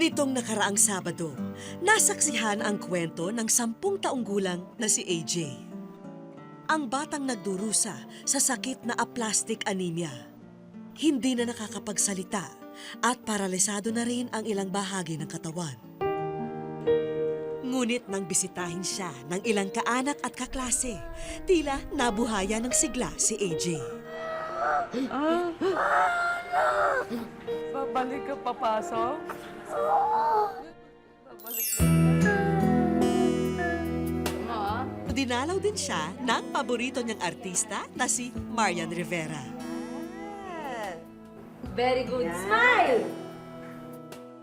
Nitong nakaraang Sabado, nasaksihan ang kwento ng 10 taong gulang na si AJ. Ang batang nagdurusa sa sakit na aplastic anemia. Hindi na nakakapagsalita at paralisado na rin ang ilang bahagi ng katawan. Ngunit nang bisitahin siya ng ilang kaanak at kaklase, tila nabuhaya ng sigla si AJ. Babalik ka papasok? Babalik ka. Dinalaw din siya ng paborito niyang artista na si Marian Rivera. Very good. Smile!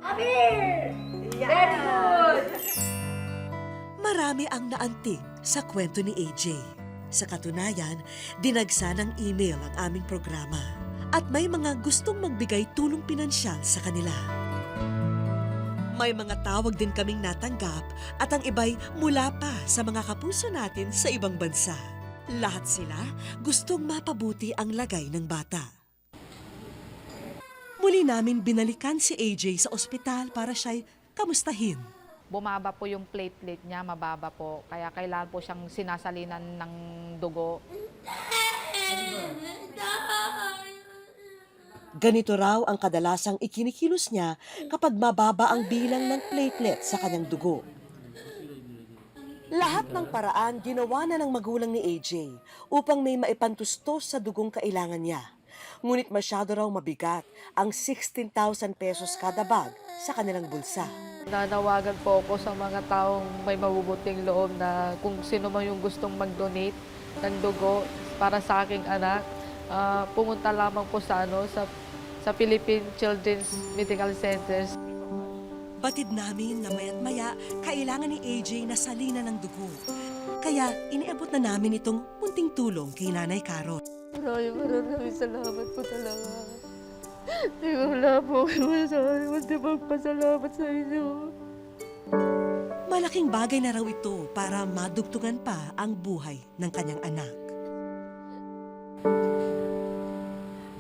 Abir! Very good! Marami ang naantig sa kwento ni AJ. Sa katunayan, dinagsa ng email ang aming programa at may mga gustong magbigay tulong pinansyal sa kanila. May mga tawag din kaming natanggap at ang iba'y mula pa sa mga kapuso natin sa ibang bansa. Lahat sila gustong mapabuti ang lagay ng bata. Muli namin binalikan si AJ sa ospital para siya'y kamustahin. Bumaba po yung platelet niya, mababa po. Kaya kailangan po siyang sinasalinan ng dugo. Ganito raw ang kadalasang ikinikilos niya kapag mababa ang bilang ng platelet sa kanyang dugo. Lahat ng paraan ginawa na ng magulang ni AJ upang may maipantustos sa dugong kailangan niya. Ngunit masyado raw mabigat ang 16,000 pesos kada bag sa kanilang bulsa. Nanawagan po ako sa mga taong may mabubuting loob na kung sino man yung gustong mag-donate ng dugo para sa aking anak, pumunta lamang po sa sa Philippine Children's Medical Centers. Batid namin na maya't maya kailangan ni AJ na salina ng dugo. Kaya iniabot na namin itong munting tulong kay Nanay Carol. Maraming salamat po talaga. Hindi ko wala po kayo masasabi, kundi magpasalamat sa inyo. Malaking bagay na raw ito para madugtungan pa ang buhay ng kanyang anak.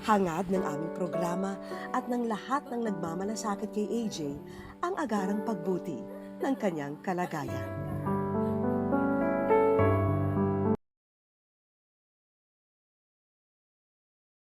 Hangad ng aming programa at ng lahat ng nagmamalasakit kay AJ ang agarang pagbuti ng kanyang kalagayan.